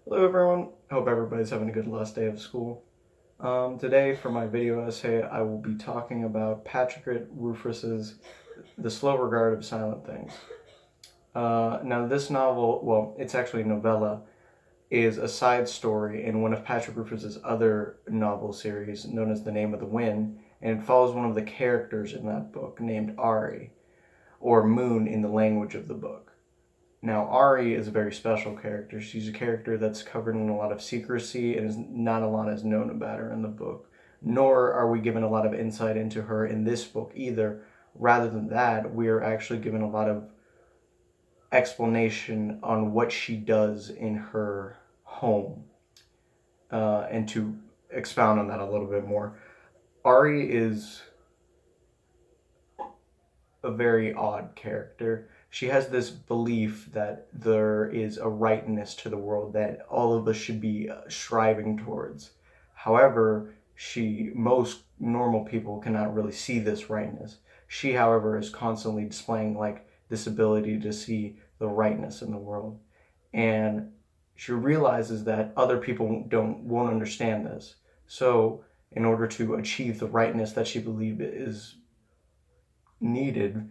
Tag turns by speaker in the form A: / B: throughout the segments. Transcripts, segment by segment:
A: Hello everyone, hope everybody's having a good last day of school. Today for my video essay I will be talking about Patrick Rothfuss's The Slow Regard of Silent Things. Now this novel, well it's actually a novella, is a side story in one of Patrick Rothfuss's other novel series known as The Name of the Wind, and it follows one of the characters in that book named Ari, or Moon in the language of the book. Now, Ari is a very special character. She's a character that's covered in a lot of secrecy and is not a lot is known about her in the book. Nor are we given a lot of insight into her in this book either. Rather than that, we are actually given a lot of explanation on what she does in her home. And to expound on that a little bit more, Ari is a very odd character. She has this belief that there is a rightness to the world that all of us should be striving towards. However, most normal people cannot really see this rightness. She, however, is constantly displaying like this ability to see the rightness in the world. And she realizes that other people won't understand this. So in order to achieve the rightness that she believes is needed,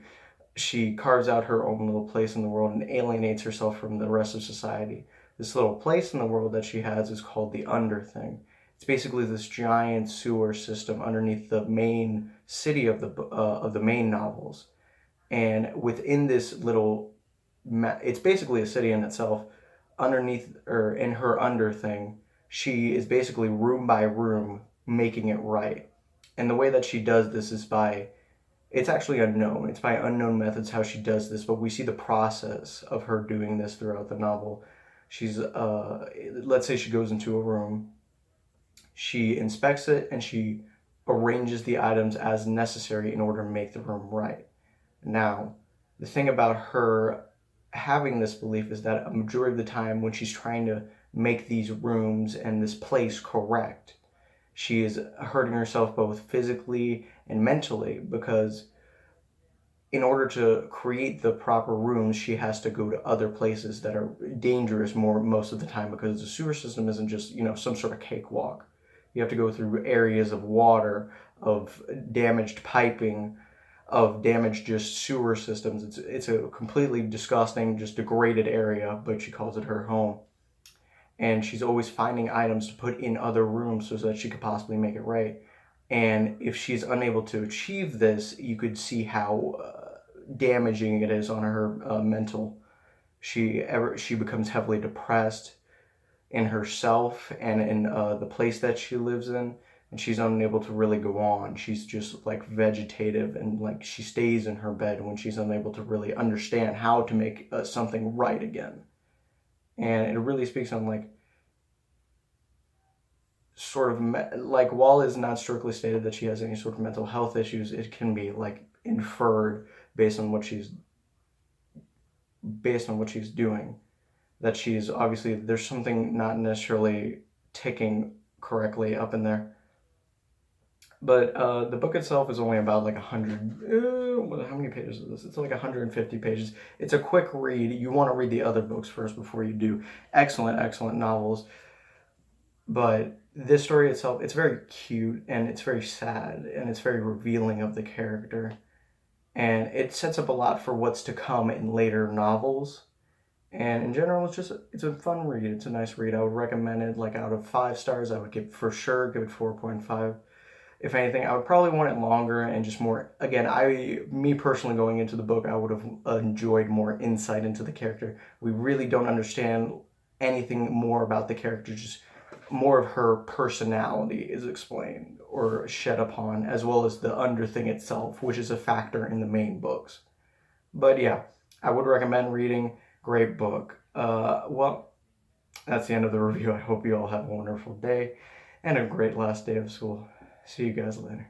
A: she carves out her own little place in the world and alienates herself from the rest of society. This little place in the world that she has is called the Underthing. It's basically this giant sewer system underneath the main city of the main novels, and within this little, it's basically a city in itself. Underneath or in her Underthing, she is basically room by room making it right, and the way that she does this is by it's actually unknown. It's by unknown methods how she does this, but we see the process of her doing this throughout the novel. Let's say she goes into a room, she inspects it, and she arranges the items as necessary in order to make the room right. Now, the thing about her having this belief is that a majority of the time when she's trying to make these rooms and this place correct, she is hurting herself both physically and mentally, because in order to create the proper rooms, she has to go to other places that are dangerous most of the time, because the sewer system isn't just, some sort of cakewalk. You have to go through areas of water, of damaged piping, of damaged just sewer systems. It's a completely disgusting, just degraded area, but she calls it her home. And she's always finding items to put in other rooms so that she could possibly make it right. And if she's unable to achieve this, you could see how damaging it is on her mental. She becomes heavily depressed in herself and in the place that she lives in, and she's unable to really go on. She's just like vegetative, and like she stays in her bed when she's unable to really understand how to make something right again. And it really speaks on like sort of like, while it's not strictly stated that she has any sort of mental health issues, it can be like inferred based on what she's doing, that she's obviously, there's something not necessarily ticking correctly up in there. But the book itself is only about like 100, how many pages is this? It's like 150 pages. It's a quick read. You want to read the other books first before you do. Excellent novels. But this story itself, it's very cute, and it's very sad, and it's very revealing of the character. And it sets up a lot for what's to come in later novels. And in general, it's a fun read. It's a nice read. I would recommend it. Like, out of 5 stars, I would for sure give it 4.5. If anything, I would probably want it longer and just more. Again, me personally, going into the book, I would have enjoyed more insight into the character. We really don't understand anything more about the character. Just more of her personality is explained or shed upon, as well as the Underthing itself, which is a factor in the main books. But yeah, I would recommend reading. Great book. Well, that's the end of the review. I hope you all have a wonderful day and a great last day of school. See you guys later.